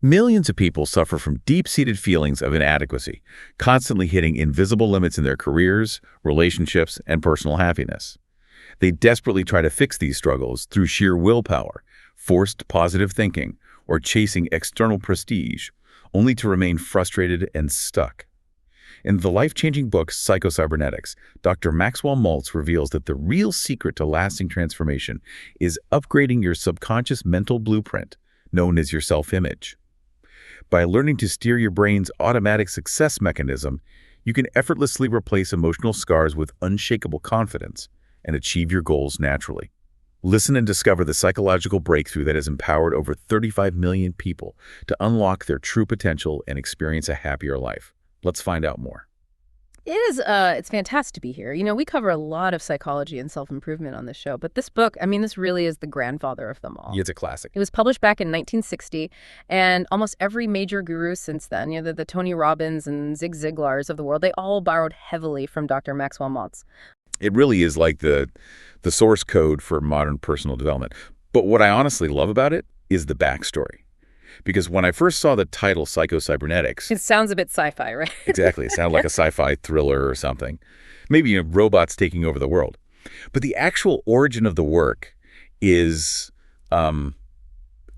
Millions of people suffer from deep-seated feelings of inadequacy, constantly hitting invisible limits in their careers, relationships, and personal happiness. They desperately try to fix these struggles through sheer willpower, forced positive thinking, or chasing external prestige, only to remain frustrated and stuck. In the life-changing book Psycho-Cybernetics, Dr. Maxwell Maltz reveals that the real secret to lasting transformation is upgrading your subconscious mental blueprint, known as your self-image. By learning to steer your brain's automatic success mechanism, you can effortlessly replace emotional scars with unshakable confidence and achieve your goals naturally. Listen and discover the psychological breakthrough that has empowered over 35 million people to unlock their true potential and experience a happier life. Let's find out more. It's fantastic to be here. You know, we cover a lot of psychology and self-improvement on this show, but this book, I mean, this really is the grandfather of them all. It's a classic. It was published back in 1960, and almost every major guru since then, you know, the Tony Robbins and Zig Ziglars of the world, they all borrowed heavily from Dr. Maxwell Maltz. It really is like the source code for modern personal development. But what I honestly love about it is the backstory. Because when I first saw the title Psycho-Cybernetics... It sounds a bit sci-fi, right? Exactly. It sounded like a sci-fi thriller or something. Maybe, you know, robots taking over the world. But the actual origin of the work is,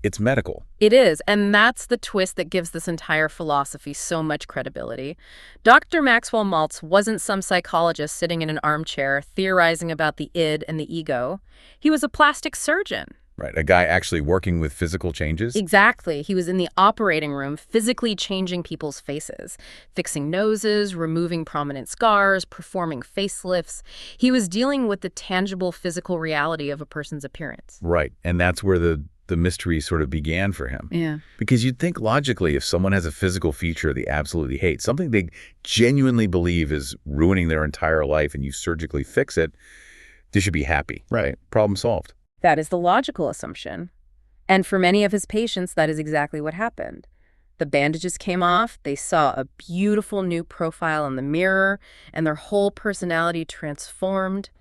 it's medical. It is, and that's the twist that gives this entire philosophy so much credibility. Dr. Maxwell Maltz wasn't some psychologist sitting in an armchair theorizing about the id and the ego. He was a plastic surgeon. Right, a guy actually working with physical changes? Exactly. He was in the operating room physically changing people's faces, fixing noses, removing prominent scars, performing facelifts. He was dealing with the tangible physical reality of a person's appearance. Right, and that's where the mystery sort of began for him. Yeah. Because you'd think logically if someone has a physical feature they absolutely hate, something they genuinely believe is ruining their entire life, and you surgically fix it, they should be happy. Right. Problem solved. That is the logical assumption. And for many of his patients, that is exactly what happened. The bandages came off, they saw a beautiful new profile in the mirror, and their whole personality transformed.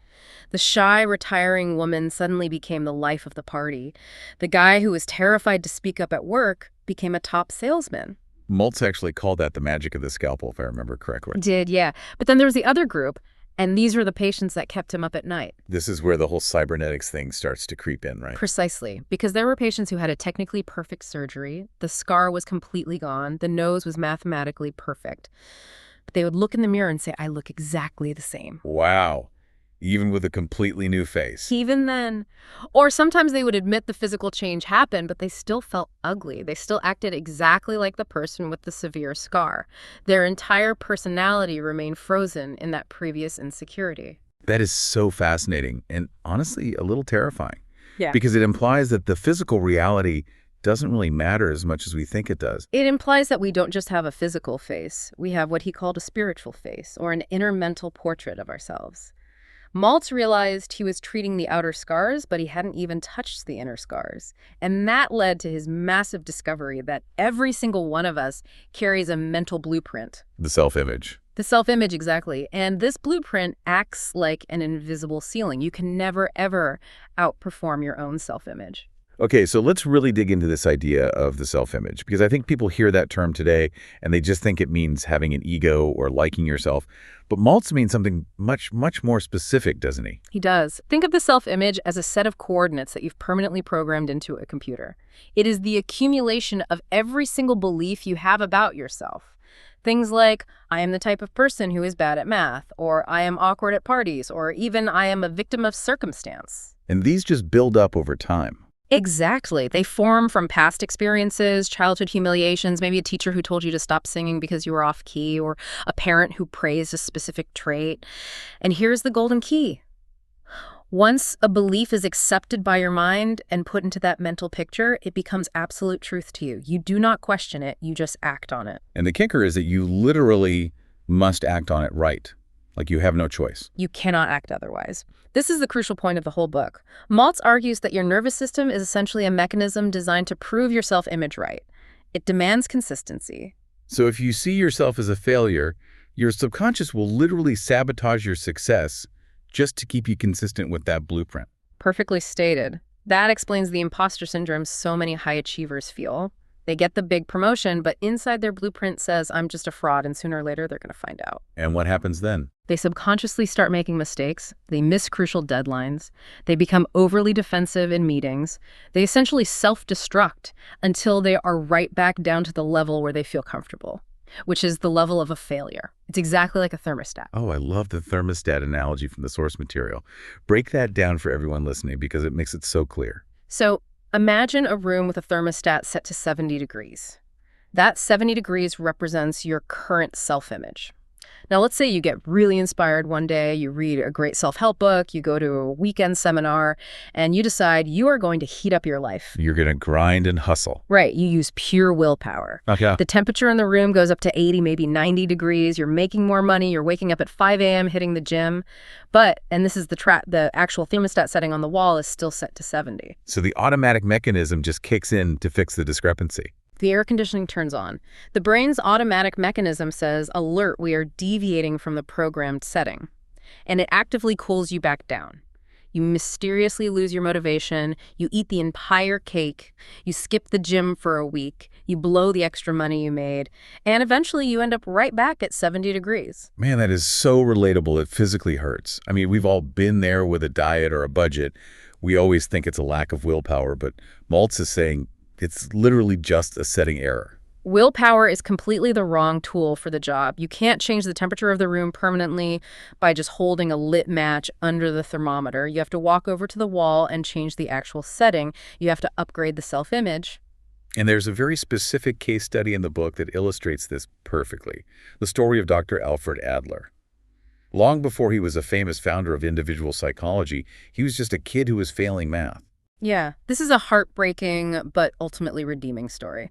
The shy, retiring woman suddenly became the life of the party. The guy who was terrified to speak up at work became a top salesman. Maltz actually called that the magic of the scalpel, if I remember correctly. Did, yeah. But then there was the other group, and these were the patients that kept him up at night. This is where the whole cybernetics thing starts to creep in, right? Precisely. Because there were patients who had a technically perfect surgery. The scar was completely gone. The nose was mathematically perfect. But they would look in the mirror and say, I look exactly the same. Wow. Even with a completely new face. Even then. Or sometimes they would admit the physical change happened, but they still felt ugly. They still acted exactly like the person with the severe scar. Their entire personality remained frozen in that previous insecurity. That is so fascinating and honestly a little terrifying. Yeah. Because it implies that the physical reality doesn't really matter as much as we think it does. It implies that we don't just have a physical face. We have what he called a spiritual face, or an inner mental portrait of ourselves. Maltz realized he was treating the outer scars, but he hadn't even touched the inner scars. And that led to his massive discovery that every single one of us carries a mental blueprint. The self-image. The self-image, exactly. And this blueprint acts like an invisible ceiling. You can never, ever outperform your own self-image. Okay, so let's really dig into this idea of the self-image, because I think people hear that term today and they just think it means having an ego or liking yourself. But Maltz means something much, much more specific, doesn't he? He does. Think of the self-image as a set of coordinates that you've permanently programmed into a computer. It is the accumulation of every single belief you have about yourself. Things like, I am the type of person who is bad at math, or I am awkward at parties, or even I am a victim of circumstance. And these just build up over time. Exactly. They form from past experiences, childhood humiliations, maybe a teacher who told you to stop singing because you were off key, or a parent who praised a specific trait. And here's the golden key. Once a belief is accepted by your mind and put into that mental picture, it becomes absolute truth to you. You do not question it, you just act on it. And the kicker is that you literally must act on it right. Like you have no choice. You cannot act otherwise. This is the crucial point of the whole book. Maltz argues that your nervous system is essentially a mechanism designed to prove your self-image right. It demands consistency. So if you see yourself as a failure, your subconscious will literally sabotage your success just to keep you consistent with that blueprint. Perfectly stated. That explains the imposter syndrome so many high achievers feel. They get the big promotion, but inside their blueprint says, I'm just a fraud, and sooner or later they're going to find out. And what happens then? They subconsciously start making mistakes. They miss crucial deadlines. They become overly defensive in meetings. They essentially self-destruct until they are right back down to the level where they feel comfortable, which is the level of a failure. It's exactly like a thermostat. Oh, I love the thermostat analogy from the source material. Break that down for everyone listening because it makes it so clear. So imagine a room with a thermostat set to 70 degrees. That 70 degrees represents your current self-image. Now, let's say you get really inspired one day, you read a great self-help book, you go to a weekend seminar, and you decide you are going to heat up your life. You're going to grind and hustle. Right. You use pure willpower. Okay. The temperature in the room goes up to 80, maybe 90 degrees. You're making more money. You're waking up at 5 a.m., hitting the gym. But, and this is the actual thermostat setting on the wall is still set to 70. So the automatic mechanism just kicks in to fix the discrepancy. The air conditioning turns on. The brain's automatic mechanism says, alert, we are deviating from the programmed setting. And it actively cools you back down. You mysteriously lose your motivation. You eat the entire cake. You skip the gym for a week. You blow the extra money you made. And eventually you end up right back at 70 degrees. Man, that is so relatable. It physically hurts. I mean, we've all been there with a diet or a budget. We always think it's a lack of willpower, but Maltz is saying it's literally just a setting error. Willpower is completely the wrong tool for the job. You can't change the temperature of the room permanently by just holding a lit match under the thermometer. You have to walk over to the wall and change the actual setting. You have to upgrade the self-image. And there's a very specific case study in the book that illustrates this perfectly. The story of Dr. Alfred Adler. Long before he was a famous founder of individual psychology, he was just a kid who was failing math. Yeah, this is a heartbreaking but ultimately redeeming story.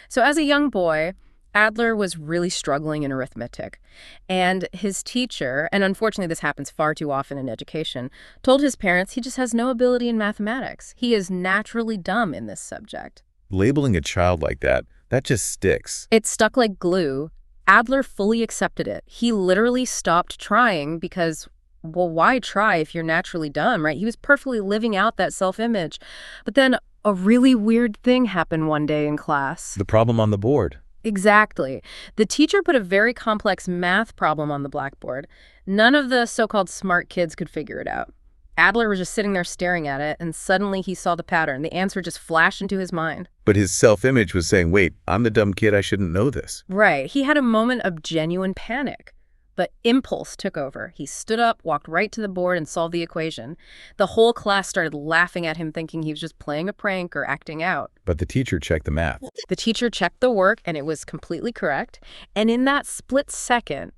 So as a young boy, Adler was really struggling in arithmetic. And his teacher, and unfortunately this happens far too often in education, told his parents he just has no ability in mathematics. He is naturally dumb in this subject. Labeling a child like that just sticks. It stuck like glue. Adler fully accepted it. He literally stopped trying because, well, why try if you're naturally dumb, right? He was perfectly living out that self-image. But then a really weird thing happened one day in class. The problem on the board. Exactly. The teacher put a very complex math problem on the blackboard. None of the so-called smart kids could figure it out. Adler was just sitting there staring at it, and suddenly he saw the pattern. The answer just flashed into his mind. But his self-image was saying, wait, I'm the dumb kid, I shouldn't know this. Right. He had a moment of genuine panic. But impulse took over. He stood up, walked right to the board, and solved the equation. The whole class started laughing at him, thinking he was just playing a prank or acting out. But the teacher checked the math. The teacher checked the work, and it was completely correct. And in that split second,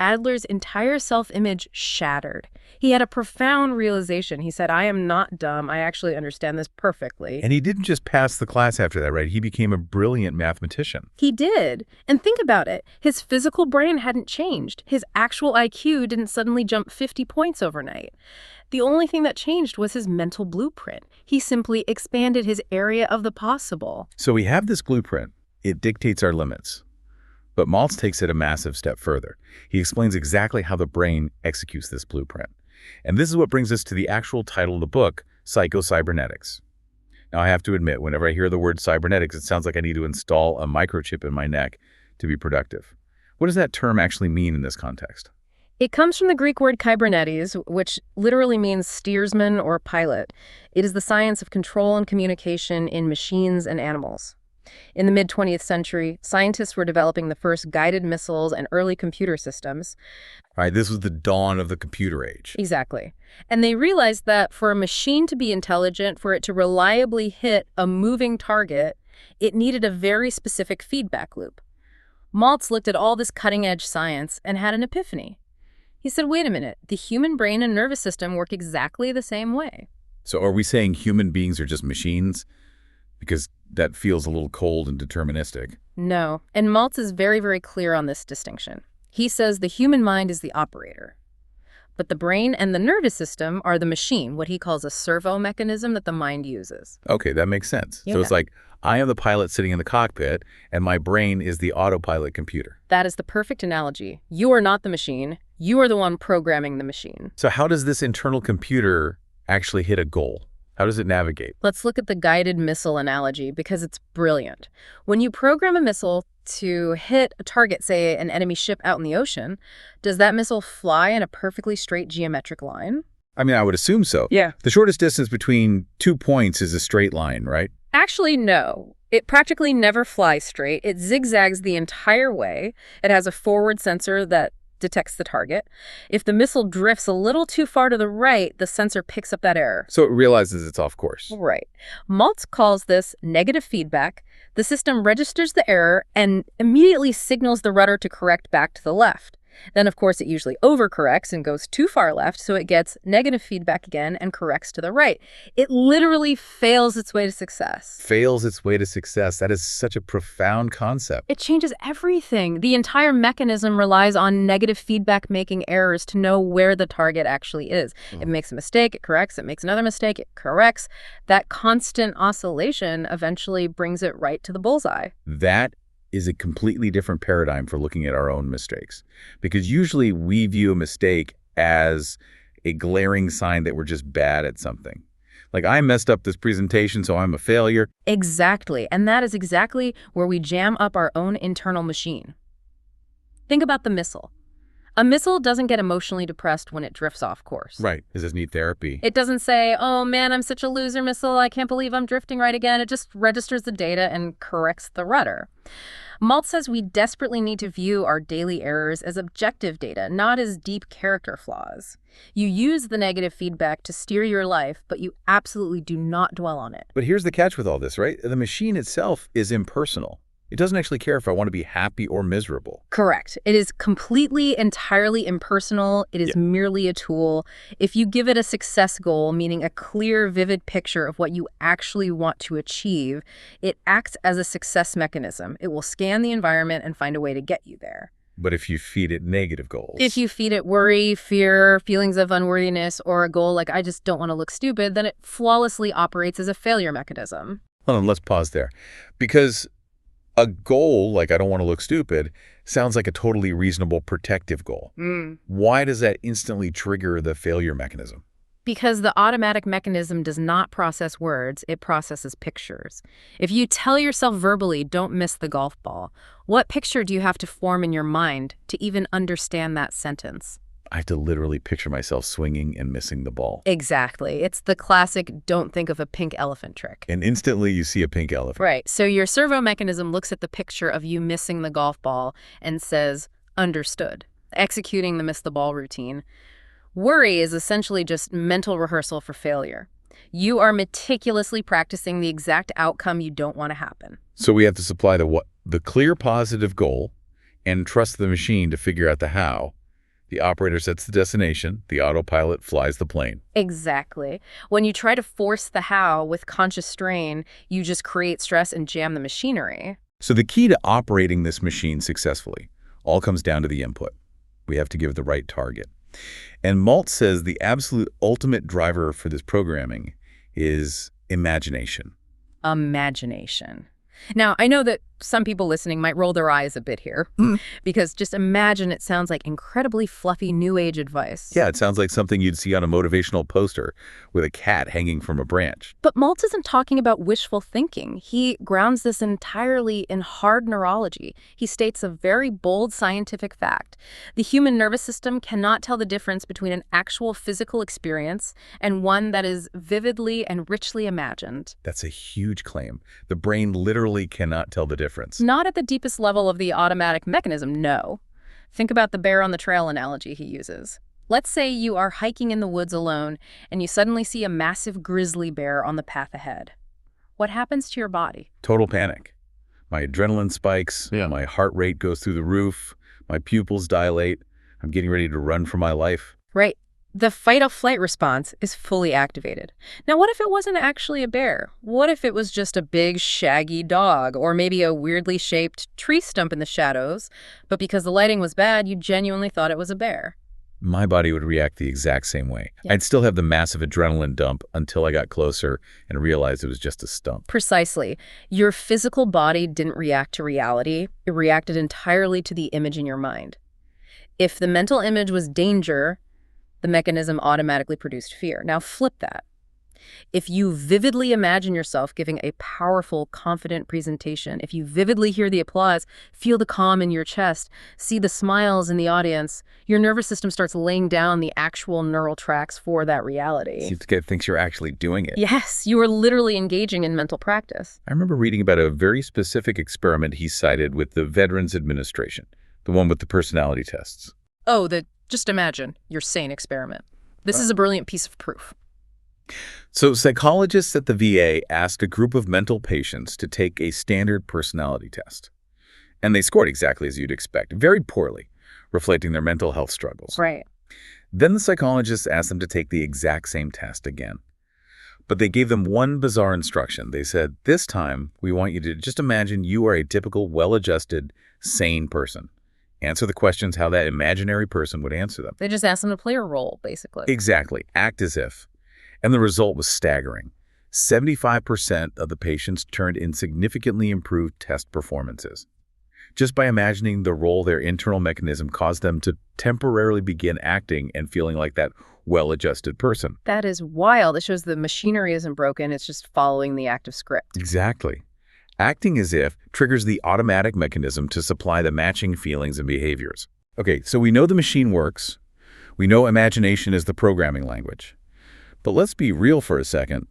Adler's entire self-image shattered. He had a profound realization. He said, I am not dumb. I actually understand this perfectly. And he didn't just pass the class after that, right? He became a brilliant mathematician. He did. And think about it. His physical brain hadn't changed. His actual IQ didn't suddenly jump 50 points overnight. The only thing that changed was his mental blueprint. He simply expanded his area of the possible. So we have this blueprint. It dictates our limits. But Maltz takes it a massive step further. He explains exactly how the brain executes this blueprint. And this is what brings us to the actual title of the book, Psycho-Cybernetics. Now, I have to admit, whenever I hear the word cybernetics, it sounds like I need to install a microchip in my neck to be productive. What does that term actually mean in this context? It comes from the Greek word kybernetes, which literally means steersman or pilot. It is the science of control and communication in machines and animals. In the mid-20th century, scientists were developing the first guided missiles and early computer systems. All right, this was the dawn of the computer age. Exactly. And they realized that for a machine to be intelligent, for it to reliably hit a moving target, it needed a very specific feedback loop. Maltz looked at all this cutting-edge science and had an epiphany. He said, wait a minute, the human brain and nervous system work exactly the same way. So are we saying human beings are just machines? Because that feels a little cold and deterministic. No, and Maltz is very, very clear on this distinction. He says the human mind is the operator, but the brain and the nervous system are the machine, what he calls a servo mechanism that the mind uses. Okay, that makes sense. Yeah. So it's like, I am the pilot sitting in the cockpit, and my brain is the autopilot computer. That is the perfect analogy. You are not the machine. You are the one programming the machine. So how does this internal computer actually hit a goal? How does it navigate? Let's look at the guided missile analogy because it's brilliant. When you program a missile to hit a target, say an enemy ship out in the ocean, does that missile fly in a perfectly straight geometric line? I mean, I would assume so. Yeah. The shortest distance between 2 points is a straight line, right? Actually, no. It practically never flies straight. It zigzags the entire way. It has a forward sensor that detects the target. If the missile drifts a little too far to the right, the sensor picks up that error. So it realizes it's off course. Right. Maltz calls this negative feedback. The system registers the error and immediately signals the rudder to correct back to the left. Then, of course, it usually overcorrects and goes too far left, so it gets negative feedback again and corrects to the right. It literally fails its way to success. Fails its way to success. That is such a profound concept. It changes everything. The entire mechanism relies on negative feedback making errors to know where the target actually is. It makes a mistake, it corrects, it makes another mistake, it corrects. That constant oscillation eventually brings it right to the bullseye. That is a completely different paradigm for looking at our own mistakes. Because usually we view a mistake as a glaring sign that we're just bad at something. Like, I messed up this presentation, so I'm a failure. Exactly. And that is exactly where we jam up our own internal machine. Think about the missile. A missile doesn't get emotionally depressed when it drifts off course. Right. Does this need therapy? It doesn't say, oh man, I'm such a loser missile, I can't believe I'm drifting right again. It just registers the data and corrects the rudder. Maltz says we desperately need to view our daily errors as objective data, not as deep character flaws. You use the negative feedback to steer your life, but you absolutely do not dwell on it. But here's the catch with all this, right? The machine itself is impersonal. It doesn't actually care if I want to be happy or miserable. Correct. It is completely, entirely impersonal. It is merely a tool. If you give it a success goal, meaning a clear, vivid picture of what you actually want to achieve, it acts as a success mechanism. It will scan the environment and find a way to get you there. But if you feed it negative goals. If you feed it worry, fear, feelings of unworthiness, or a goal like I just don't want to look stupid, then it flawlessly operates as a failure mechanism. Hold on, let's pause there. Because a goal, like I don't want to look stupid, sounds like a totally reasonable protective goal. Why does that instantly trigger the failure mechanism? Because the automatic mechanism does not process words, it processes pictures. If you tell yourself verbally, don't miss the golf ball, what picture do you have to form in your mind to even understand that sentence? I have to literally picture myself swinging and missing the ball. Exactly. It's the classic don't think of a pink elephant trick. And instantly you see a pink elephant. Right. So your servo mechanism looks at the picture of you missing the golf ball and says, understood, executing the miss the ball routine. Worry is essentially just mental rehearsal for failure. You are meticulously practicing the exact outcome you don't want to happen. So we have to supply the clear positive goal and trust the machine to figure out the how. The operator sets the destination, the autopilot flies the plane. Exactly. When you try to force the how with conscious strain, you just create stress and jam the machinery. So the key to operating this machine successfully all comes down to the input. We have to give the right target. And Maltz says the absolute ultimate driver for this programming is imagination. Imagination. Now, I know that some people listening might roll their eyes a bit here, because just imagine it sounds like incredibly fluffy new age advice. Yeah, it sounds like something you'd see on a motivational poster with a cat hanging from a branch. But Maltz isn't talking about wishful thinking. He grounds this entirely in hard neurology. He states a very bold scientific fact. The human nervous system cannot tell the difference between an actual physical experience and one that is vividly and richly imagined. That's a huge claim. The brain literally cannot tell the difference. Not at the deepest level of the automatic mechanism, no. Think about the bear on the trail analogy he uses. Let's say you are hiking in the woods alone and you suddenly see a massive grizzly bear on the path ahead. What happens to your body? Total panic. My adrenaline spikes, my heart rate goes through the roof, my pupils dilate, I'm getting ready to run for my life. Right. The fight-or-flight response is fully activated. Now, what if it wasn't actually a bear? What if it was just a big, shaggy dog, or maybe a weirdly shaped tree stump in the shadows, but because the lighting was bad, you genuinely thought it was a bear? My body would react the exact same way. I'd still have the massive adrenaline dump until I got closer and realized it was just a stump. Precisely. Your physical body didn't react to reality. It reacted entirely to the image in your mind. If the mental image was danger, the mechanism automatically produced fear. Now flip that. If you vividly imagine yourself giving a powerful, confident presentation, if you vividly hear the applause, feel the calm in your chest, see the smiles in the audience, your nervous system starts laying down the actual neural tracks for that reality. It thinks you're actually doing it. Yes, you are literally engaging in mental practice. I remember reading about a very specific experiment he cited with the Veterans Administration, the one with the personality tests. Oh, just imagine, your sane experiment. This is a brilliant piece of proof. So psychologists at the VA asked a group of mental patients to take a standard personality test. And they scored exactly as you'd expect, very poorly, reflecting their mental health struggles. Right. Then the psychologists asked them to take the exact same test again. But they gave them one bizarre instruction. They said, this time, we want you to just imagine you are a typical, well-adjusted, sane person. Answer the questions how that imaginary person would answer them. They just asked them to play a role, basically. Exactly. Act as if. And the result was staggering. 75% of the patients turned in significantly improved test performances. Just by imagining the role their internal mechanism caused them to temporarily begin acting and feeling like that well-adjusted person. That is wild. It shows the machinery isn't broken. It's just following the active script. Exactly. Acting as if triggers the automatic mechanism to supply the matching feelings and behaviors. Okay, so we know the machine works. We know imagination is the programming language. But let's be real for a second.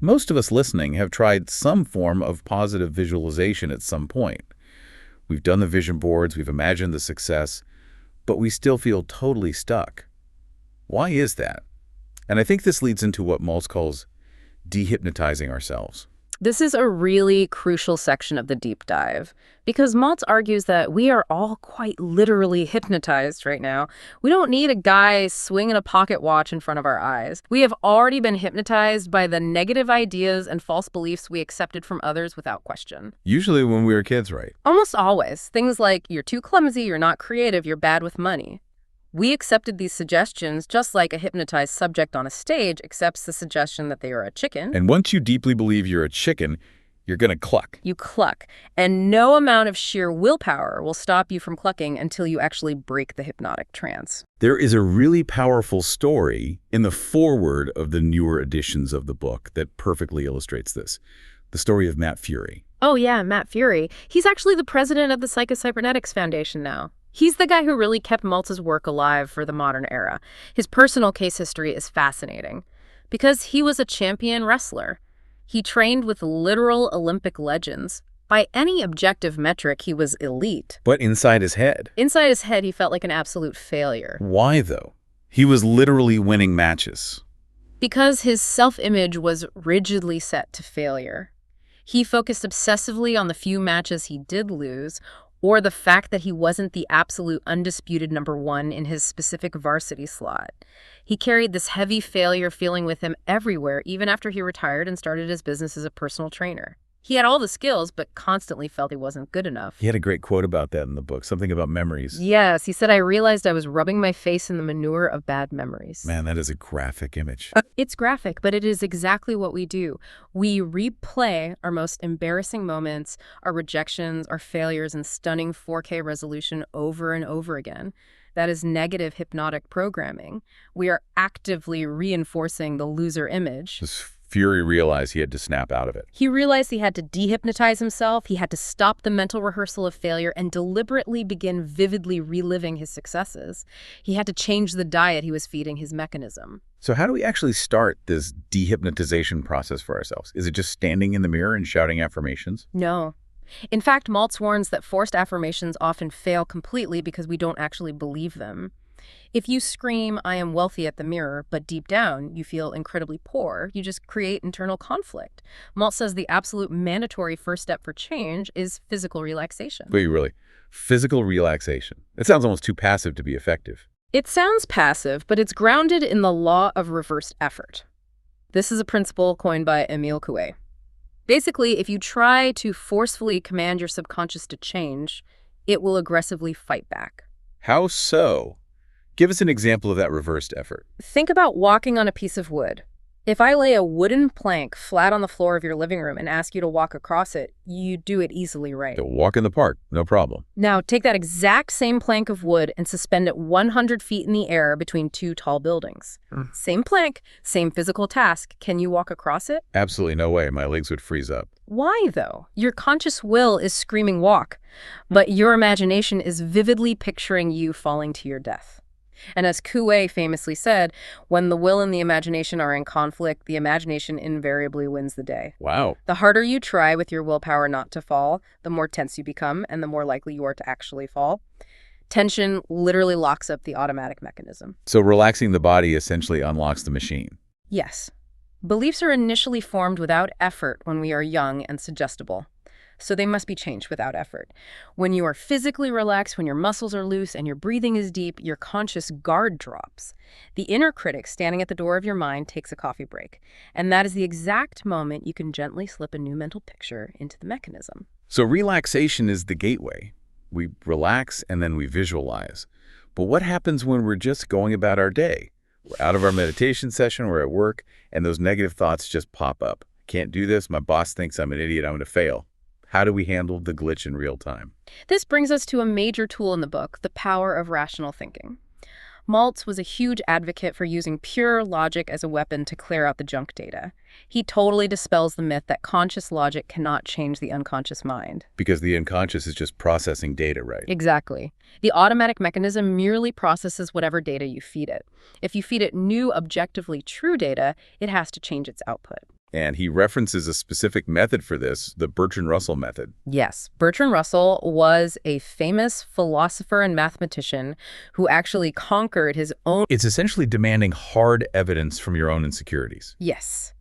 Most of us listening have tried some form of positive visualization at some point. We've done the vision boards, we've imagined the success, but we still feel totally stuck. Why is that? And I think this leads into what Maltz calls dehypnotizing ourselves. This is a really crucial section of the deep dive, because Maltz argues that we are all quite literally hypnotized right now. We don't need a guy swinging a pocket watch in front of our eyes. We have already been hypnotized by the negative ideas and false beliefs we accepted from others without question. Usually when we were kids, right? Almost always. Things like, you're too clumsy, you're not creative, you're bad with money. We accepted these suggestions just like a hypnotized subject on a stage accepts the suggestion that they are a chicken. And once you deeply believe you're a chicken, you're going to cluck. You cluck. And no amount of sheer willpower will stop you from clucking until you actually break the hypnotic trance. There is a really powerful story in the foreword of the newer editions of the book that perfectly illustrates this. The story of Matt Fury. Oh yeah, Matt Fury. He's actually the president of the Psycho-Cybernetics Foundation now. He's the guy who really kept Maltz's work alive for the modern era. His personal case history is fascinating because he was a champion wrestler. He trained with literal Olympic legends. By any objective metric, he was elite. But inside his head? Inside his head, he felt like an absolute failure. Why, though? He was literally winning matches. Because his self-image was rigidly set to failure. He focused obsessively on the few matches he did lose, or the fact that he wasn't the absolute undisputed #1 in his specific varsity slot. He carried this heavy failure feeling with him everywhere, even after he retired and started his business as a personal trainer. He had all the skills, but constantly felt he wasn't good enough. He had a great quote about that in the book, something about memories. Yes, he said, I realized I was rubbing my face in the manure of bad memories. Man, that is a graphic image. It's graphic, but it is exactly what we do. We replay our most embarrassing moments, our rejections, our failures in stunning 4K resolution over and over again. That is negative hypnotic programming. We are actively reinforcing the loser image. Fury realized he had to snap out of it. He realized he had to dehypnotize himself, he had to stop the mental rehearsal of failure and deliberately begin vividly reliving his successes. He had to change the diet he was feeding his mechanism. So how do we actually start this dehypnotization process for ourselves? Is it just standing in the mirror and shouting affirmations? No. In fact, Maltz warns that forced affirmations often fail completely because we don't actually believe them. If you scream, I am wealthy at the mirror, but deep down you feel incredibly poor, you just create internal conflict. Maltz says the absolute mandatory first step for change is physical relaxation. Wait, really? Physical relaxation? It sounds almost too passive to be effective. It sounds passive, but it's grounded in the law of reversed effort. This is a principle coined by Emile Coué. Basically, if you try to forcefully command your subconscious to change, it will aggressively fight back. How so? Give us an example of that reversed effort. Think about walking on a piece of wood. If I lay a wooden plank flat on the floor of your living room and ask you to walk across it, you do it easily, right? To walk in the park, no problem. Now, take that exact same plank of wood and suspend it 100 feet in the air between two tall buildings. Same plank, same physical task. Can you walk across it? Absolutely no way. My legs would freeze up. Why, though? Your conscious will is screaming walk, but your imagination is vividly picturing you falling to your death. And as Coué famously said, when the will and the imagination are in conflict, the imagination invariably wins the day. Wow. The harder you try with your willpower not to fall, the more tense you become and the more likely you are to actually fall. Tension literally locks up the automatic mechanism. So relaxing the body essentially unlocks the machine. Yes. Beliefs are initially formed without effort when we are young and suggestible. So they must be changed without effort. When you are physically relaxed, when your muscles are loose and your breathing is deep, your conscious guard drops. The inner critic standing at the door of your mind takes a coffee break. And that is the exact moment you can gently slip a new mental picture into the mechanism. So relaxation is the gateway. We relax and then we visualize. But what happens when we're just going about our day? We're out of our meditation session, we're at work, and those negative thoughts just pop up. Can't do this, my boss thinks I'm an idiot, I'm going to fail. How do we handle the glitch in real time? This brings us to a major tool in the book, the power of rational thinking. Maltz was a huge advocate for using pure logic as a weapon to clear out the junk data. He totally dispels the myth that conscious logic cannot change the unconscious mind. Because the unconscious is just processing data, right? Exactly. The automatic mechanism merely processes whatever data you feed it. If you feed it new, objectively true data, it has to change its output. And he references a specific method for this, the Bertrand Russell method. Yes, Bertrand Russell was a famous philosopher and mathematician who actually conquered his own... It's essentially demanding hard evidence from your own insecurities. Yes.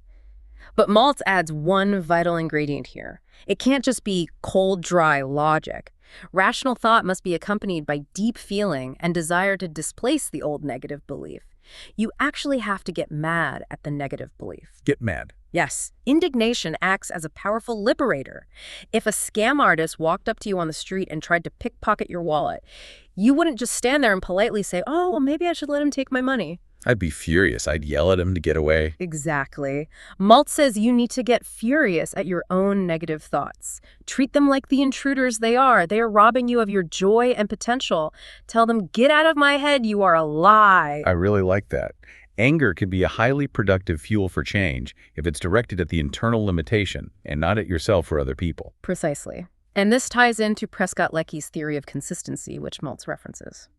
But Maltz adds one vital ingredient here. It can't just be cold, dry logic. Rational thought must be accompanied by deep feeling and desire to displace the old negative belief. You actually have to get mad at the negative belief. Get mad. Yes, indignation acts as a powerful liberator. If a scam artist walked up to you on the street and tried to pickpocket your wallet, you wouldn't just stand there and politely say, oh, well, maybe I should let him take my money. I'd be furious. I'd yell at him to get away. Exactly. Maltz says you need to get furious at your own negative thoughts. Treat them like the intruders they are. They are robbing you of your joy and potential. Tell them, get out of my head, you are a lie. I really like that. Anger can be a highly productive fuel for change if it's directed at the internal limitation and not at yourself or other people. Precisely. And this ties into Prescott-Leckie's theory of consistency, which Maltz references.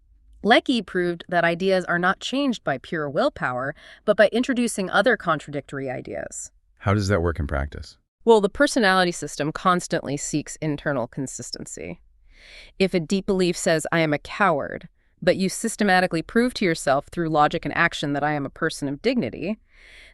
Leckie proved that ideas are not changed by pure willpower, but by introducing other contradictory ideas. How does that work in practice? Well, the personality system constantly seeks internal consistency. If a deep belief says, I am a coward, but you systematically prove to yourself through logic and action that I am a person of dignity,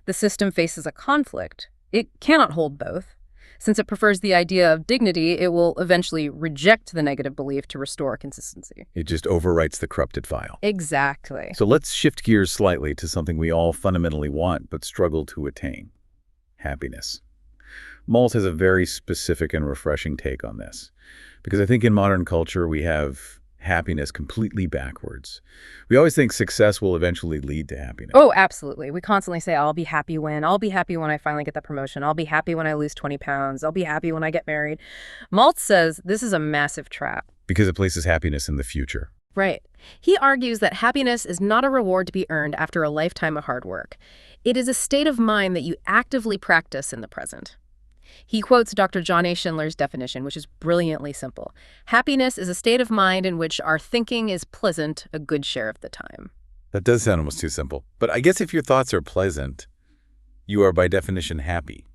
the system faces a conflict. It cannot hold both. Since it prefers the idea of dignity, it will eventually reject the negative belief to restore consistency. It just overwrites the corrupted file. Exactly. So let's shift gears slightly to something we all fundamentally want but struggle to attain: happiness. Maltz has a very specific and refreshing take on this, because I think in modern culture we have happiness completely backwards. We always think success will eventually lead to happiness. Oh, absolutely. We constantly say, I'll be happy when I finally get that promotion. I'll be happy when I lose 20 pounds. I'll be happy when I get married. Maltz says this is a massive trap. Because it places happiness in the future. Right. He argues that happiness is not a reward to be earned after a lifetime of hard work. It is a state of mind that you actively practice in the present. He quotes Dr. John A. Schindler's definition, which is brilliantly simple. Happiness is a state of mind in which our thinking is pleasant a good share of the time. That does sound almost too simple. But I guess if your thoughts are pleasant, you are by definition happy.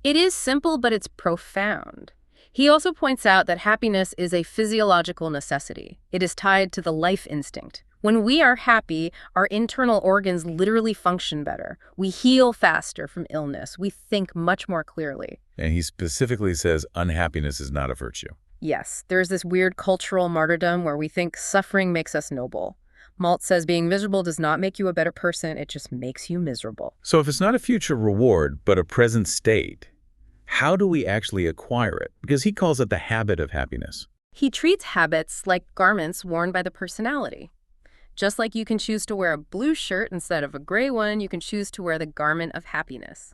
It is simple, but it's profound. He also points out that happiness is a physiological necessity. It is tied to the life instinct. When we are happy, our internal organs literally function better. We heal faster from illness. We think much more clearly. And he specifically says unhappiness is not a virtue. Yes, there's this weird cultural martyrdom where we think suffering makes us noble. Maltz says being miserable does not make you a better person, it just makes you miserable. So if it's not a future reward, but a present state, how do we actually acquire it? Because he calls it the habit of happiness. He treats habits like garments worn by the personality. Just like you can choose to wear a blue shirt instead of a gray one, you can choose to wear the garment of happiness.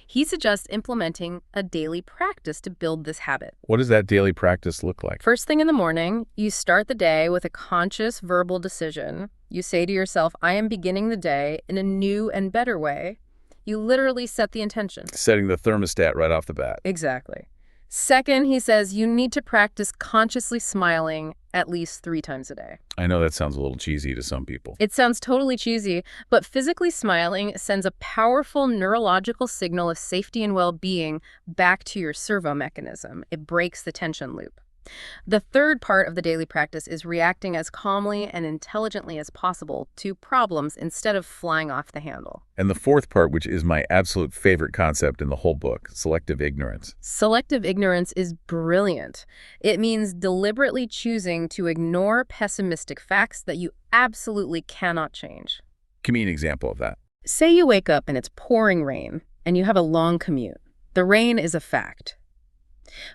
He suggests implementing a daily practice to build this habit. What does that daily practice look like? First thing in the morning, you start the day with a conscious verbal decision. You say to yourself, I am beginning the day in a new and better way. You literally set the intention. Setting the thermostat right off the bat. Exactly. Second, he says you need to practice consciously smiling at least 3 times a day. I know that sounds a little cheesy to some people. It sounds totally cheesy, but physically smiling sends a powerful neurological signal of safety and well-being back to your servo mechanism. It breaks the tension loop. The third part of the daily practice is reacting as calmly and intelligently as possible to problems instead of flying off the handle. And the fourth part, which is my absolute favorite concept in the whole book, selective ignorance. Selective ignorance is brilliant. It means deliberately choosing to ignore pessimistic facts that you absolutely cannot change. Give me an example of that. Say you wake up and it's pouring rain and you have a long commute. The rain is a fact.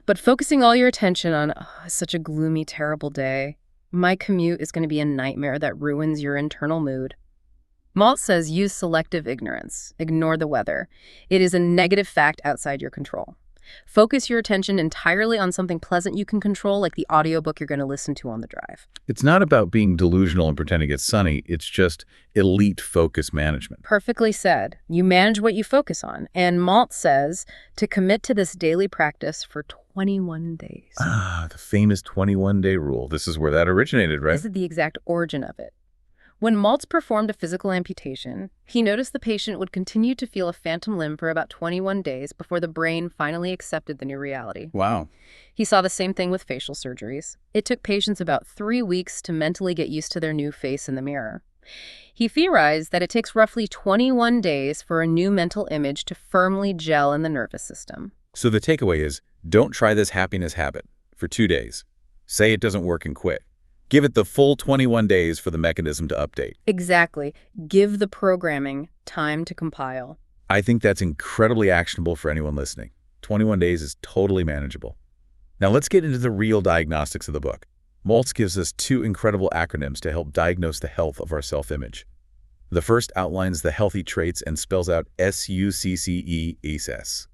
But focusing all your attention on, it's such a gloomy, terrible day. My commute is going to be a nightmare that ruins your internal mood. Maltz says use selective ignorance. Ignore the weather. It is a negative fact outside your control. Focus your attention entirely on something pleasant you can control, like the audiobook you're going to listen to on the drive. It's not about being delusional and pretending it's sunny. It's just elite focus management. Perfectly said. You manage what you focus on. And Maltz says to commit to this daily practice for 21 days. Ah, the famous 21-day rule. This is where that originated, right? This is the exact origin of it. When Maltz performed a physical amputation, he noticed the patient would continue to feel a phantom limb for about 21 days before the brain finally accepted the new reality. Wow. He saw the same thing with facial surgeries. It took patients about 3 weeks to mentally get used to their new face in the mirror. He theorized that it takes roughly 21 days for a new mental image to firmly gel in the nervous system. So the takeaway is, don't try this happiness habit for 2 days. Say it doesn't work and quit. Give it the full 21 days for the mechanism to update. Exactly. Give the programming time to compile. I think that's incredibly actionable for anyone listening. 21 days is totally manageable. Now let's get into the real diagnostics of the book. Maltz gives us 2 incredible acronyms to help diagnose the health of our self-image. The first outlines the healthy traits and spells out SUCCE.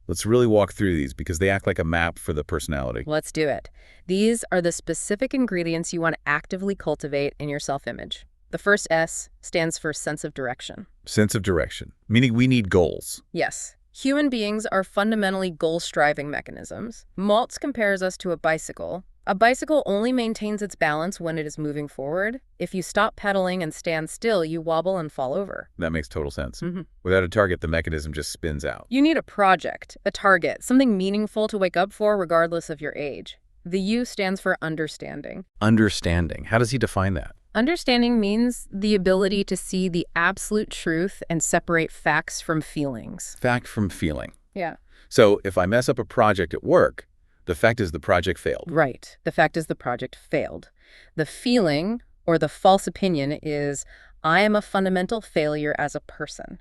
Let's really walk through these because they act like a map for the personality. Let's do it. These are the specific ingredients you want to actively cultivate in your self-image. The first S stands for sense of direction. Sense of direction, meaning we need goals. Yes. Human beings are fundamentally goal-striving mechanisms. Maltz compares us to a bicycle. A bicycle only maintains its balance when it is moving forward. If you stop pedaling and stand still, you wobble and fall over. That makes total sense. Without a target, the mechanism just spins out. You need a project, a target, something meaningful to wake up for regardless of your age. The U stands for understanding. Understanding. How does he define that? Understanding means the ability to see the absolute truth and separate facts from feelings. Fact from feeling. Yeah. So if I mess up a project at work, the fact is the project failed. Right. The fact is the project failed. The feeling or the false opinion is, I am a fundamental failure as a person.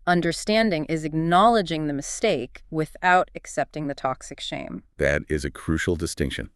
Understanding is acknowledging the mistake without accepting the toxic shame. That is a crucial distinction.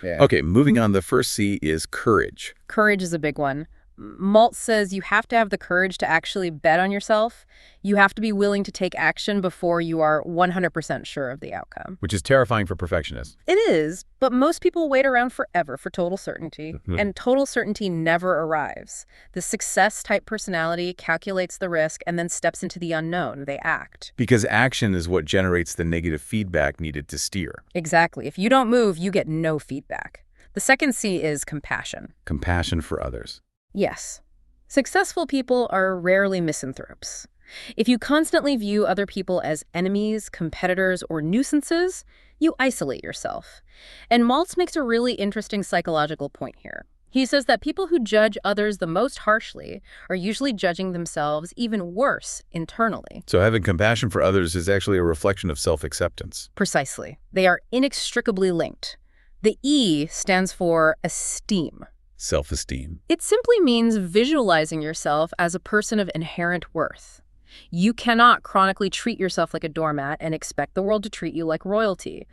Yeah. Okay, moving on, the first C is courage. Courage is a big one. Maltz says you have to have the courage to actually bet on yourself. You have to be willing to take action before you are 100% sure of the outcome. Which is terrifying for perfectionists. It is, but most people wait around forever for total certainty, and total certainty never arrives. The success-type personality calculates the risk and then steps into the unknown. They act. Because action is what generates the negative feedback needed to steer. Exactly. If you don't move, you get no feedback. The second C is compassion. Compassion for others. Yes. Successful people are rarely misanthropes. If you constantly view other people as enemies, competitors, or nuisances, you isolate yourself. And Maltz makes a really interesting psychological point here. He says that people who judge others the most harshly are usually judging themselves even worse internally. So having compassion for others is actually a reflection of self-acceptance. Precisely. They are inextricably linked. The E stands for esteem. Self-esteem. It simply means visualizing yourself as a person of inherent worth. You cannot chronically treat yourself like a doormat and expect the world to treat you like royalty.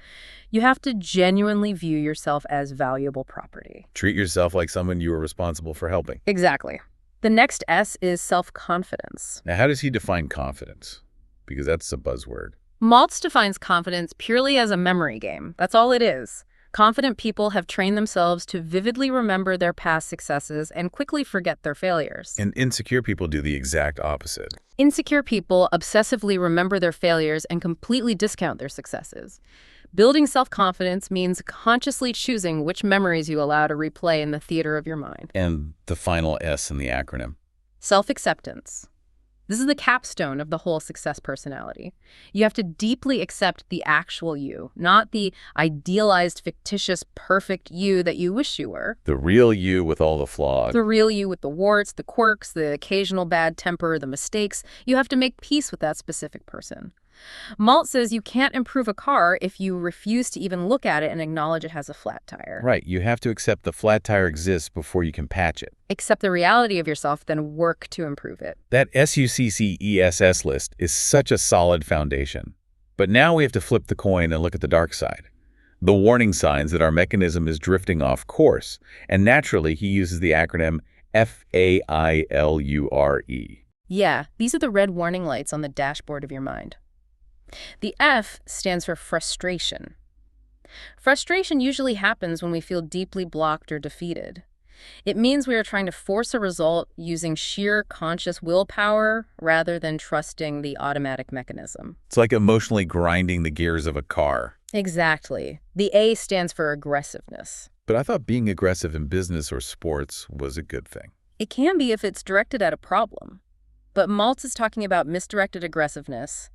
You have to genuinely view yourself as valuable property. Treat yourself like someone you are responsible for helping. Exactly. The next S is self-confidence. Now, how does he define confidence? Because that's a buzzword. Maltz defines confidence purely as a memory game. That's all it is. Confident people have trained themselves to vividly remember their past successes and quickly forget their failures. And insecure people do the exact opposite. Insecure people obsessively remember their failures and completely discount their successes. Building self-confidence means consciously choosing which memories you allow to replay in the theater of your mind. And the final S in the acronym. Self-acceptance. This is the capstone of the whole success personality. You have to deeply accept the actual you, not the idealized, fictitious, perfect you that you wish you were. The real you with all the flaws. The real you with the warts, the quirks, the occasional bad temper, the mistakes. You have to make peace with that specific person. Maltz says you can't improve a car if you refuse to even look at it and acknowledge it has a flat tire. Right, you have to accept the flat tire exists before you can patch it. Accept the reality of yourself, then work to improve it. That SUCCESS list is such a solid foundation. But now we have to flip the coin and look at the dark side. The warning signs that our mechanism is drifting off course. And naturally, he uses the acronym FAILURE. Yeah, these are the red warning lights on the dashboard of your mind. The F stands for frustration. Frustration usually happens when we feel deeply blocked or defeated. It means we are trying to force a result using sheer conscious willpower rather than trusting the automatic mechanism. It's like emotionally grinding the gears of a car. Exactly. The A stands for aggressiveness. But I thought being aggressive in business or sports was a good thing. It can be if it's directed at a problem. But Maltz is talking about misdirected aggressiveness.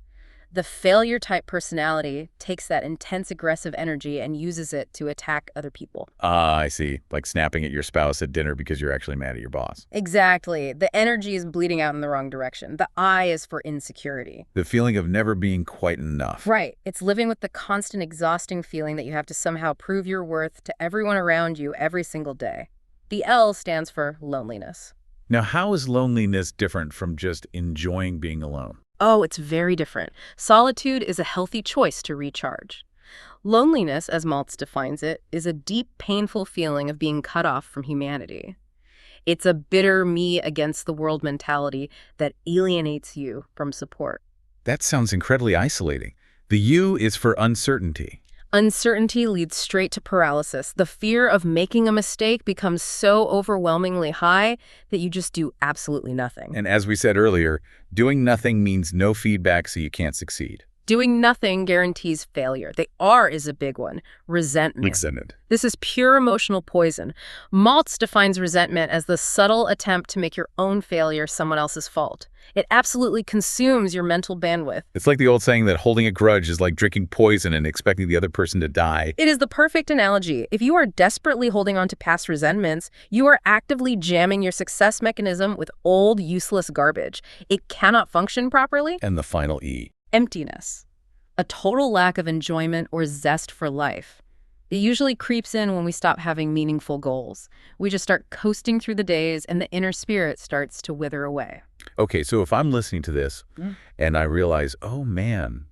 The failure-type personality takes that intense aggressive energy and uses it to attack other people. Ah, I see. Like snapping at your spouse at dinner because you're actually mad at your boss. Exactly. The energy is bleeding out in the wrong direction. The I is for insecurity. The feeling of never being quite enough. Right. It's living with the constant exhausting feeling that you have to somehow prove your worth to everyone around you every single day. The L stands for loneliness. Now, how is loneliness different from just enjoying being alone? Oh, it's very different. Solitude is a healthy choice to recharge. Loneliness, as Maltz defines it, is a deep, painful feeling of being cut off from humanity. It's a bitter me against the world mentality that alienates you from support. That sounds incredibly isolating. The U is for uncertainty. Uncertainty leads straight to paralysis. The fear of making a mistake becomes so overwhelmingly high that you just do absolutely nothing. And as we said earlier, doing nothing means no feedback, so you can't succeed. Doing nothing guarantees failure. The R is a big one, resentment. This is pure emotional poison. Maltz defines resentment as the subtle attempt to make your own failure someone else's fault. It absolutely consumes your mental bandwidth. It's like the old saying that holding a grudge is like drinking poison and expecting the other person to die. It is the perfect analogy. If you are desperately holding on to past resentments, you are actively jamming your success mechanism with old, useless garbage. It cannot function properly. And the final E. Emptiness. A total lack of enjoyment or zest for life. It usually creeps in when we stop having meaningful goals. We just start coasting through the days and the inner spirit starts to wither away. Okay, so if I'm listening to this and I realize, oh man,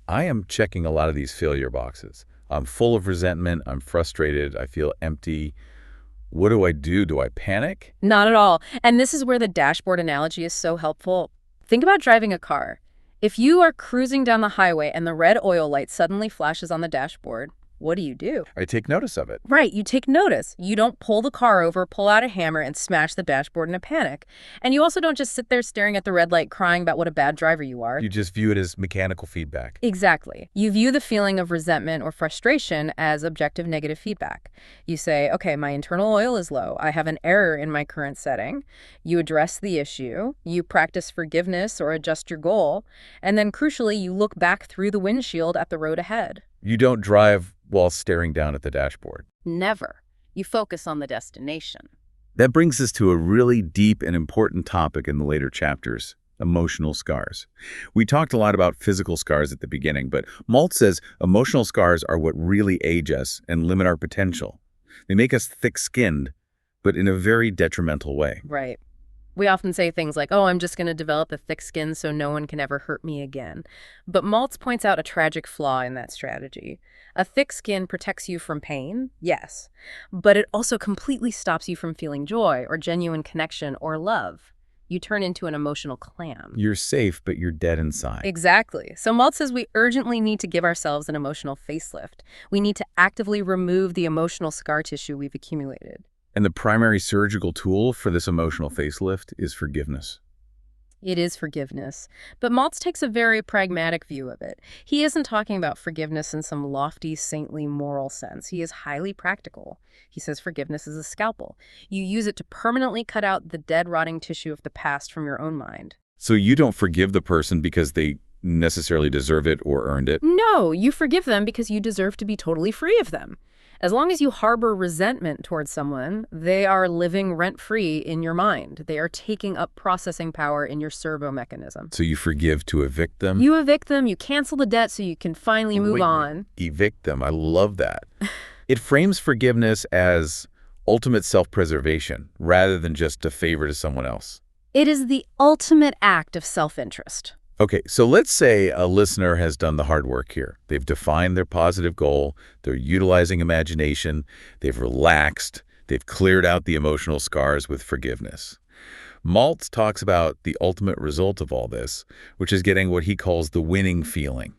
I am checking a lot of these failure boxes. I'm full of resentment. I'm frustrated. I feel empty. What do I do? Do I panic? Not at all. And this is where the dashboard analogy is so helpful. Think about driving a car. If you are cruising down the highway and the red oil light suddenly flashes on the dashboard, what do? I take notice of it. Right, you take notice. You don't pull the car over, pull out a hammer, and smash the dashboard in a panic. And you also don't just sit there staring at the red light crying about what a bad driver you are. You just view it as mechanical feedback. Exactly. You view the feeling of resentment or frustration as objective negative feedback. You say, okay, my internal oil is low. I have an error in my current setting. You address the issue. You practice forgiveness or adjust your goal. And then crucially, you look back through the windshield at the road ahead. You don't drive while staring down at the dashboard. Never. You focus on the destination. That brings us to a really deep and important topic in the later chapters, emotional scars. We talked a lot about physical scars at the beginning, but Maltz says emotional scars are what really age us and limit our potential. They make us thick-skinned, but in a very detrimental way. Right. We often say things like, oh, I'm just going to develop a thick skin so no one can ever hurt me again. But Maltz points out a tragic flaw in that strategy. A thick skin protects you from pain, yes, but it also completely stops you from feeling joy or genuine connection or love. You turn into an emotional clam. You're safe, but you're dead inside. Exactly. So Maltz says we urgently need to give ourselves an emotional facelift. We need to actively remove the emotional scar tissue we've accumulated. And the primary surgical tool for this emotional facelift is forgiveness. It is forgiveness. But Maltz takes a very pragmatic view of it. He isn't talking about forgiveness in some lofty, saintly, moral sense. He is highly practical. He says forgiveness is a scalpel. You use it to permanently cut out the dead, rotting tissue of the past from your own mind. So you don't forgive the person because they necessarily deserve it or earned it? No, you forgive them because you deserve to be totally free of them. As long as you harbor resentment towards someone, they are living rent-free in your mind. They are taking up processing power in your servo mechanism. So you forgive to evict them? You evict them, you cancel the debt so you can finally move on. Evict them. I love that. It frames forgiveness as ultimate self-preservation rather than just a favor to someone else. It is the ultimate act of self-interest. Okay, so let's say a listener has done the hard work here. They've defined their positive goal, they're utilizing imagination, they've relaxed, they've cleared out the emotional scars with forgiveness. Maltz talks about the ultimate result of all this, which is getting what he calls the winning feeling.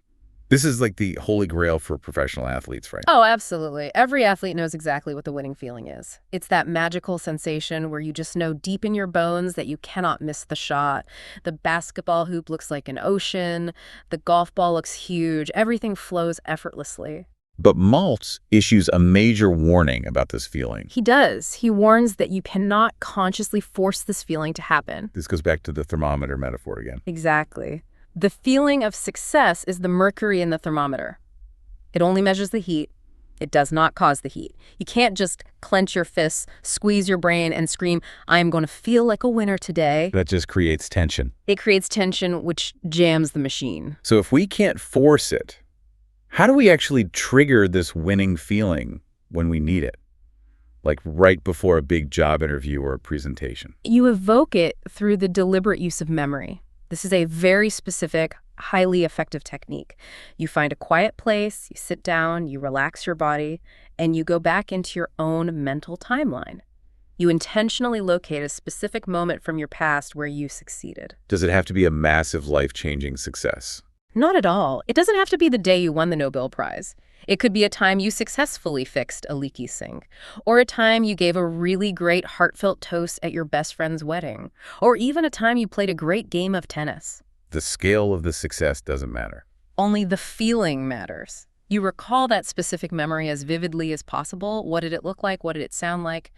This is like the holy grail for professional athletes, right? Oh, absolutely. Every athlete knows exactly what the winning feeling is. It's that magical sensation where you just know deep in your bones that you cannot miss the shot. The basketball hoop looks like an ocean. The golf ball looks huge. Everything flows effortlessly. But Maltz issues a major warning about this feeling. He does. He warns that you cannot consciously force this feeling to happen. This goes back to the thermometer metaphor again. Exactly. The feeling of success is the mercury in the thermometer. It only measures the heat. It does not cause the heat. You can't just clench your fists, squeeze your brain, and scream, I am going to feel like a winner today. That just creates tension. It creates tension, which jams the machine. So if we can't force it, how do we actually trigger this winning feeling when we need it? Like right before a big job interview or a presentation. You evoke it through the deliberate use of memory. This is a very specific, highly effective technique. You find a quiet place, you sit down, you relax your body, and you go back into your own mental timeline. You intentionally locate a specific moment from your past where you succeeded. Does it have to be a massive, life-changing success? Not at all. It doesn't have to be the day you won the Nobel Prize. It could be a time you successfully fixed a leaky sink, or a time you gave a really great heartfelt toast at your best friend's wedding, or even a time you played a great game of tennis. The scale of the success doesn't matter. Only the feeling matters. You recall that specific memory as vividly as possible. What did it look like? What did it sound like?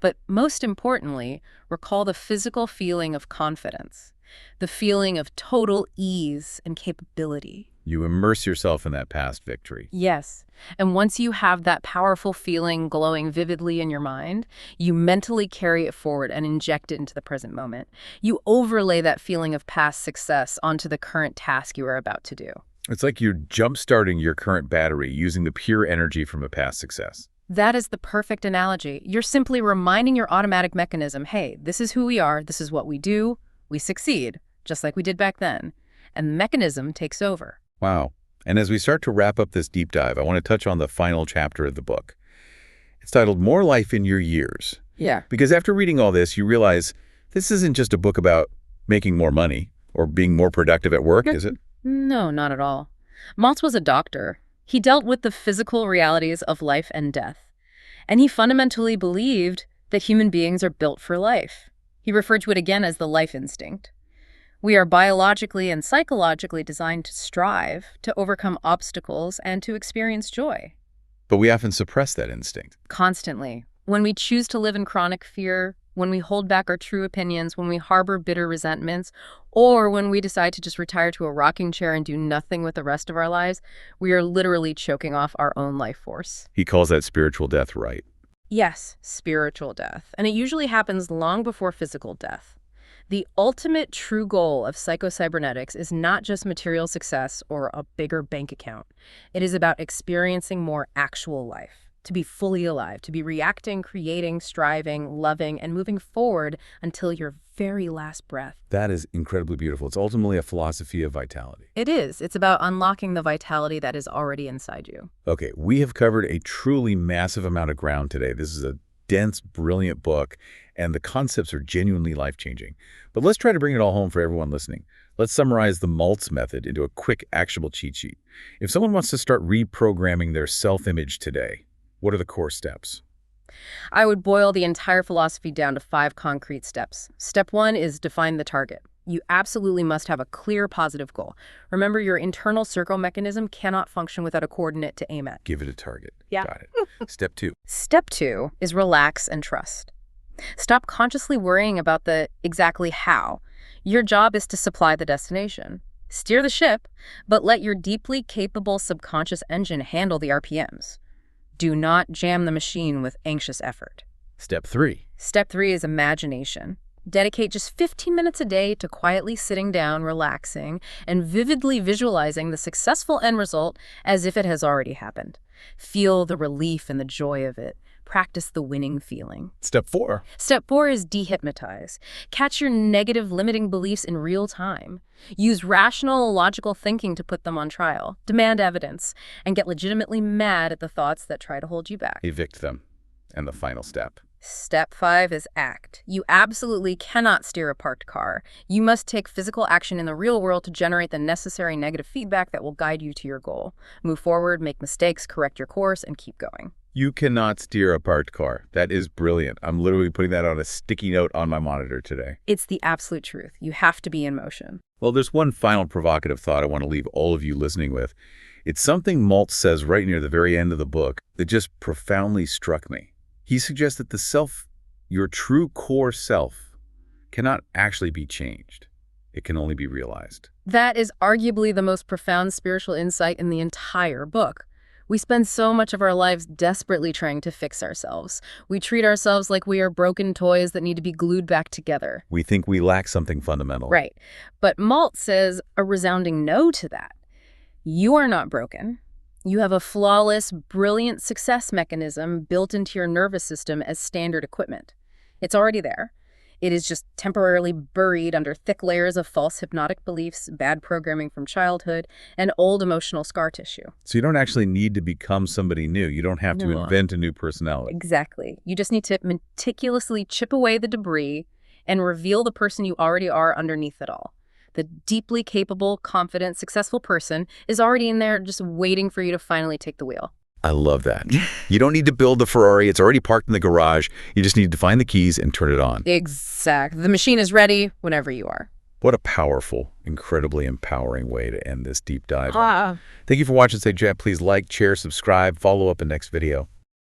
But most importantly, recall the physical feeling of confidence, the feeling of total ease and capability. You immerse yourself in that past victory. Yes. And once you have that powerful feeling glowing vividly in your mind, you mentally carry it forward and inject it into the present moment. You overlay that feeling of past success onto the current task you are about to do. It's like you're jump-starting your current battery using the pure energy from a past success. That is the perfect analogy. You're simply reminding your automatic mechanism, hey, this is who we are, this is what we do, we succeed, just like we did back then. And the mechanism takes over. Wow. And as we start to wrap up this deep dive, I want to touch on the final chapter of the book. It's titled More Life in Your Years. Yeah. Because after reading all this, you realize this isn't just a book about making more money or being more productive at work, is it? No, not at all. Maltz was a doctor. He dealt with the physical realities of life and death. And he fundamentally believed that human beings are built for life. He referred to it again as the life instinct. We are biologically and psychologically designed to strive, to overcome obstacles, and to experience joy. But we often suppress that instinct. Constantly. When we choose to live in chronic fear, when we hold back our true opinions, when we harbor bitter resentments, or when we decide to just retire to a rocking chair and do nothing with the rest of our lives, we are literally choking off our own life force. He calls that spiritual death, right? Yes, spiritual death. And it usually happens long before physical death. The ultimate true goal of Psycho-Cybernetics is not just material success or a bigger bank account. It is about experiencing more actual life. to be fully alive, to be reacting, creating, striving, loving, and moving forward until your very last breath. That is incredibly beautiful. It's ultimately a philosophy of vitality. It is. It's about unlocking the vitality that is already inside you. Okay, we have covered a truly massive amount of ground today. This is a dense, brilliant book, and the concepts are genuinely life-changing. But let's try to bring it all home for everyone listening. Let's summarize the Maltz method into a quick, actionable cheat sheet. If someone wants to start reprogramming their self-image today, what are the core steps? I would boil the entire philosophy down to 5 concrete steps. Step 1 is define the target. You absolutely must have a clear, positive goal. Remember, your internal circle mechanism cannot function without a coordinate to aim at. Give it a target. Yeah. Got it. Step 2. Step 2 is relax and trust. Stop consciously worrying about the exactly how. Your job is to supply the destination. Steer the ship, but let your deeply capable subconscious engine handle the RPMs. Do not jam the machine with anxious effort. Step 3. Step 3 is imagination. Dedicate just 15 minutes a day to quietly sitting down, relaxing, and vividly visualizing the successful end result as if it has already happened. Feel the relief and the joy of it. Practice the winning feeling. Step 4. Step 4 is dehypnotize. Catch your negative limiting beliefs in real time. Use rational, logical thinking to put them on trial. Demand evidence, and get legitimately mad at the thoughts that try to hold you back. Evict them. And the final step. Step 5 is act. You absolutely cannot steer a parked car. You must take physical action in the real world to generate the necessary negative feedback that will guide you to your goal. Move forward, make mistakes, correct your course, and keep going. You cannot steer a parked car. That is brilliant. I'm literally putting that on a sticky note on my monitor today. It's the absolute truth. You have to be in motion. Well, there's one final provocative thought I want to leave all of you listening with. It's something Maltz says right near the very end of the book that just profoundly struck me. He suggests that the self, your true core self, cannot actually be changed. It can only be realized. That is arguably the most profound spiritual insight in the entire book. We spend so much of our lives desperately trying to fix ourselves. We treat ourselves like we are broken toys that need to be glued back together. We think we lack something fundamental. Right. But Maltz says a resounding no to that. You are not broken. You have a flawless, brilliant success mechanism built into your nervous system as standard equipment. It's already there. It is just temporarily buried under thick layers of false hypnotic beliefs, bad programming from childhood, and old emotional scar tissue. So you don't actually need to become somebody new. You don't have to invent a new personality. Exactly. You just need to meticulously chip away the debris and reveal the person you already are underneath it all. The deeply capable, confident, successful person is already in there just waiting for you to finally take the wheel. I love that. You don't need to build the Ferrari. It's already parked in the garage. You just need to find the keys and turn it on. Exactly. The machine is ready whenever you are. What a powerful, incredibly empowering way to end this deep dive. Thank you for watching. Say Jet. Please like, share, subscribe, follow up in next video.